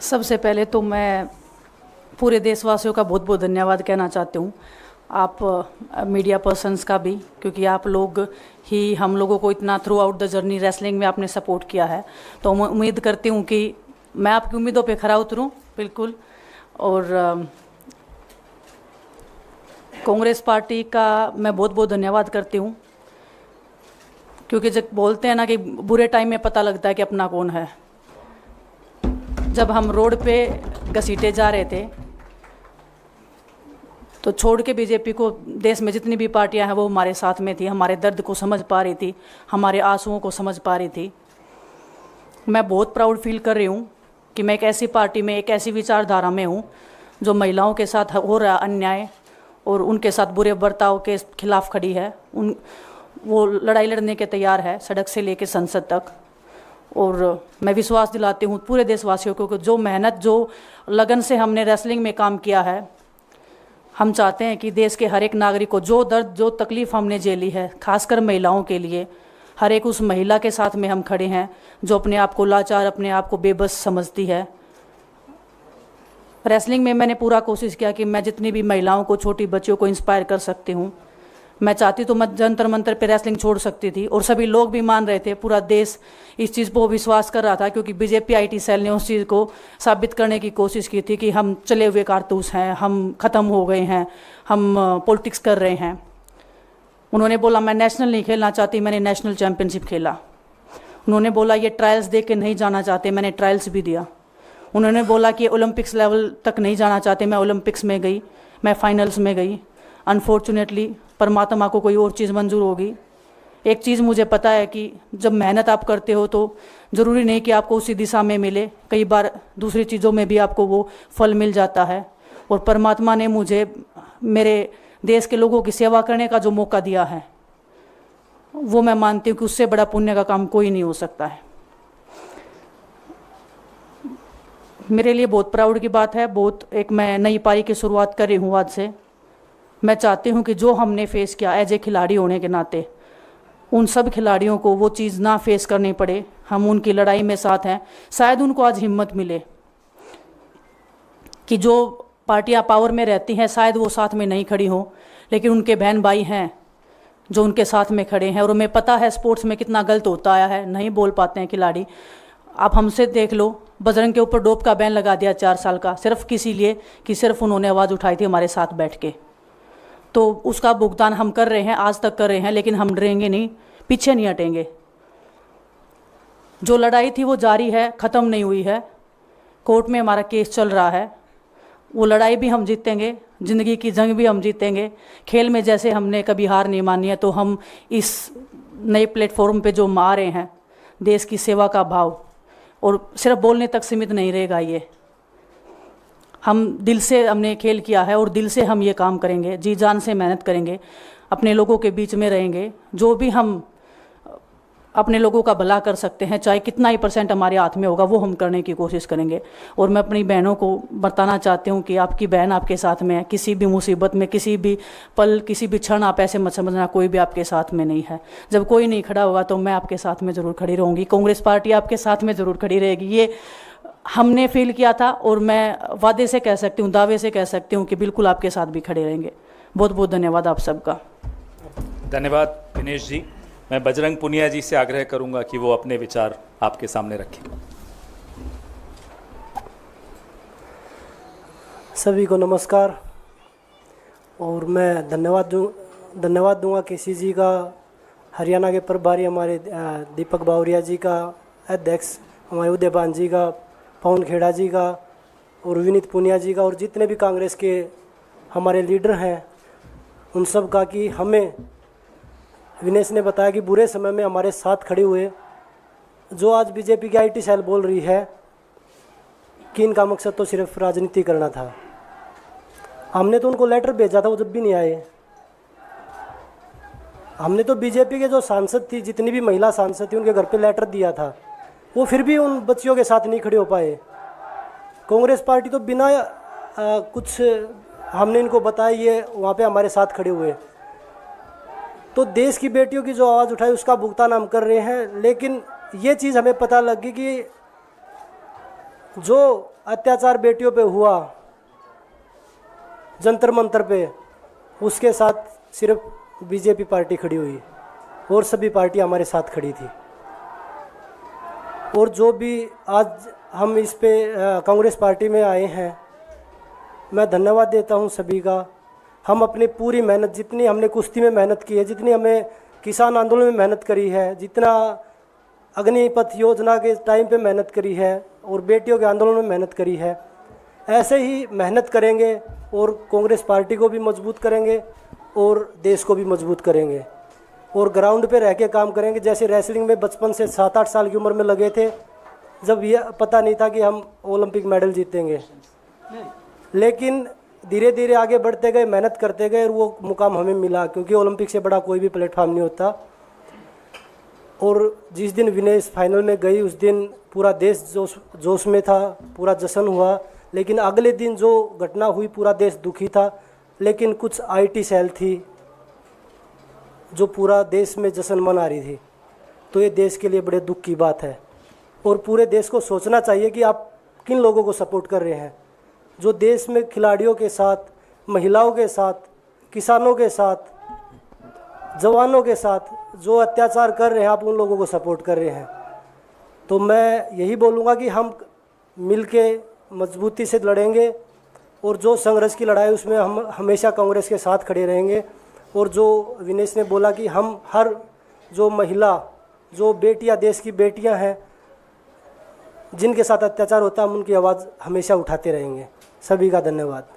सबसे पहले तो मैं पूरे देशवासियों का बहुत बहुत धन्यवाद कहना चाहती हूँ, आप मीडिया पर्सन्स का भी, क्योंकि आप लोग ही हम लोगों को इतना through out the journey wrestling में आपने सपोर्ट किया है। तो मैं उम्मीद करती हूँ कि मैं आपकी उम्मीदों पे खरा उतरूँ बिल्कुल। और कांग्रेस पार्टी का मैं बहुत बहुत धन्यवाद करती हूँ, क्योंकि जब बोलते हैं ना कि बुरे टाइम में पता लगता है कि अपना कौन है। जब हम रोड पे घसीटे जा रहे थे तो छोड़ के बीजेपी को देश में जितनी भी पार्टियां हैं वो हमारे साथ में थी, हमारे दर्द को समझ पा रही थी, हमारे आंसुओं को समझ पा रही थी। मैं बहुत प्राउड फील कर रही हूँ कि मैं एक ऐसी पार्टी में, एक ऐसी विचारधारा में हूँ जो महिलाओं के साथ हो रहा अन्याय और उनके साथ बुरे बर्ताव के खिलाफ खड़ी है। वो लड़ाई लड़ने के तैयार है, सड़क से लेकर संसद तक। और मैं विश्वास दिलाती हूँ पूरे देशवासियों को कि जो मेहनत, जो लगन से हमने रेसलिंग में काम किया है, हम चाहते हैं कि देश के हर एक नागरिक को जो दर्द, जो तकलीफ़ हमने झेली है, खासकर महिलाओं के लिए, हर एक उस महिला के साथ में हम खड़े हैं जो अपने आप को लाचार, अपने आप को बेबस समझती है। रेसलिंग में मैंने पूरा कोशिश किया कि मैं जितनी भी महिलाओं को, छोटी बच्चियों को इंस्पायर कर सकती हूँ। मैं चाहती तो मैं जंतर मंतर पे रेसलिंग छोड़ सकती थी, और सभी लोग भी मान रहे थे, पूरा देश इस चीज़ को विश्वास कर रहा था, क्योंकि बीजेपी आईटी सेल ने उस चीज़ को साबित करने की कोशिश की थी कि हम चले हुए कारतूस हैं, हम ख़त्म हो गए हैं, हम पॉलिटिक्स कर रहे हैं। उन्होंने बोला मैं नेशनल नहीं खेलना चाहती, मैंने नेशनल चैम्पियनशिप खेला। उन्होंने बोला ये ट्रायल्स दे के नहीं जाना चाहते, मैंने ट्रायल्स भी दिया। उन्होंने बोला कि ओलंपिक्स लेवल तक नहीं जाना चाहते, मैं ओलंपिक्स में गई, मैं फाइनल्स में गई। अनफॉर्चुनेटली परमात्मा को कोई और चीज़ मंजूर होगी। एक चीज़ मुझे पता है कि जब मेहनत आप करते हो तो ज़रूरी नहीं कि आपको उसी दिशा में मिले, कई बार दूसरी चीज़ों में भी आपको वो फल मिल जाता है। और परमात्मा ने मुझे मेरे देश के लोगों की सेवा करने का जो मौका दिया है, वो मैं मानती हूँ कि उससे बड़ा पुण्य का काम कोई नहीं हो सकता है। मेरे लिए बहुत प्राउड की बात है, बहुत एक मैं नई पारी की शुरुआत कर रही हूँ आज से। मैं चाहती हूँ कि जो हमने फेस किया एज ए खिलाड़ी होने के नाते, उन सब खिलाड़ियों को वो चीज़ ना फेस करनी पड़े। हम उनकी लड़ाई में साथ हैं। शायद उनको आज हिम्मत मिले कि जो पार्टियां पावर में रहती हैं शायद वो साथ में नहीं खड़ी हों, लेकिन उनके बहन भाई हैं जो उनके साथ में खड़े हैं। और हमें पता है स्पोर्ट्स में कितना गलत होता आया है, नहीं बोल पाते हैं खिलाड़ी। आप हमसे देख लो, बजरंग के ऊपर डोप का बैन लगा दिया 4 साल का, सिर्फ किसी लिए कि सिर्फ उन्होंने आवाज़ उठाई थी हमारे साथ बैठ के। तो उसका भुगतान हम कर रहे हैं, आज तक कर रहे हैं, लेकिन हम डरेंगे नहीं, पीछे नहीं हटेंगे। जो लड़ाई थी वो जारी है, ख़त्म नहीं हुई है। कोर्ट में हमारा केस चल रहा है, वो लड़ाई भी हम जीतेंगे, ज़िंदगी की जंग भी हम जीतेंगे। खेल में जैसे हमने कभी हार नहीं मानी है, तो हम इस नए प्लेटफॉर्म पे जो आ रहे हैं, देश की सेवा का भाव, और सिर्फ बोलने तक सीमित नहीं रहेगा ये। हम दिल से हमने खेल किया है और दिल से हम ये काम करेंगे, जी जान से मेहनत करेंगे, अपने लोगों के बीच में रहेंगे। जो भी हम अपने लोगों का भला कर सकते हैं, चाहे कितना ही % हमारे हाथ में होगा, वो हम करने की कोशिश करेंगे। और मैं अपनी बहनों को बताना चाहती हूँ कि आपकी बहन आपके साथ में है। किसी भी मुसीबत में, किसी भी पल, किसी भी क्षण आप ऐसे मत समझना कोई भी आपके साथ में नहीं है। जब कोई नहीं खड़ा होगा तो मैं आपके साथ में ज़रूर खड़ी रहूँगी, कांग्रेस पार्टी आपके साथ में ज़रूर खड़ी रहेगी। ये हमने फील किया था, और मैं वादे से कह सकती हूँ, दावे से कह सकती हूँ कि बिल्कुल आपके साथ भी खड़े रहेंगे। बहुत बहुत धन्यवाद आप सबका। धन्यवाद दिनेश जी। मैं बजरंग पुनिया जी से आग्रह करूंगा कि वो अपने विचार आपके सामने रखें। सभी को नमस्कार। और मैं धन्यवाद दूंगा केसी जी का, हरियाणा के प्रभारी हमारे दीपक बावरिया जी का, अध्यक्ष हमारे उदयपान जी का, पवन खेड़ा जी का, और विनीत पुनिया जी का, और जितने भी कांग्रेस के हमारे लीडर हैं उन सब का, कि हमें विनेश ने बताया कि बुरे समय में हमारे साथ खड़े हुए। जो आज बीजेपी की आईटी सेल बोल रही है कि इनका मकसद तो सिर्फ राजनीति करना था, हमने तो उनको लेटर भेजा था, वो जब भी नहीं आए। हमने तो बीजेपी के जो सांसद थी, जितनी भी महिला सांसद थी, उनके घर पे लेटर दिया था, वो फिर भी उन बच्चियों के साथ नहीं खड़े हो पाए। कांग्रेस पार्टी तो बिना कुछ हमने इनको बताया ये वहाँ पे हमारे साथ खड़े हुए। तो देश की बेटियों की जो आवाज़ उठाई उसका भुगतान हम कर रहे हैं। लेकिन ये चीज़ हमें पता लगी कि जो अत्याचार बेटियों पे हुआ जंतर मंतर पे, उसके साथ सिर्फ बीजेपी पार्टी खड़ी हुई और सभी पार्टी हमारे साथ खड़ी थी। और जो भी आज हम इस पे कांग्रेस पार्टी में आए हैं, मैं धन्यवाद देता हूं सभी का। हम अपनी पूरी मेहनत, जितनी हमने कुश्ती में मेहनत की है, जितनी हमें किसान आंदोलन में मेहनत करी है, जितना अग्निपथ योजना के टाइम पे मेहनत करी है और बेटियों के आंदोलन में मेहनत करी है, ऐसे ही मेहनत करेंगे और कांग्रेस पार्टी को भी मजबूत करेंगे और देश को भी मजबूत करेंगे और ग्राउंड पे रह के काम करेंगे। जैसे रेसलिंग में बचपन से 7-8 साल की उम्र में लगे थे, जब यह पता नहीं था कि हम ओलंपिक मेडल जीतेंगे, लेकिन धीरे धीरे आगे बढ़ते गए, मेहनत करते गए और वो मुकाम हमें मिला, क्योंकि ओलंपिक से बड़ा कोई भी प्लेटफॉर्म नहीं होता। और जिस दिन विनेश फाइनल में गई, उस दिन पूरा देश जोश में था, पूरा जश्न हुआ। लेकिन अगले दिन जो घटना हुई, पूरा देश दुखी था। लेकिन कुछ आईटी सेल थी जो पूरा देश में जश्न मना रही थी, तो ये देश के लिए बड़े दुख की बात है। और पूरे देश को सोचना चाहिए कि आप किन लोगों को सपोर्ट कर रहे हैं। जो देश में खिलाड़ियों के साथ, महिलाओं के साथ, किसानों के साथ, जवानों के साथ जो अत्याचार कर रहे हैं, आप उन लोगों को सपोर्ट कर रहे हैं। तो मैं यही बोलूँगा कि हम मिलके मजबूती से लड़ेंगे और जो संघर्ष की लड़ाई उसमें हम हमेशा कांग्रेस के साथ खड़े रहेंगे। और जो विनेश ने बोला कि हम हर जो महिला, जो बेटियां, देश की बेटियां हैं जिनके साथ अत्याचार होता है, हम उनकी आवाज़ हमेशा उठाते रहेंगे। सभी का धन्यवाद।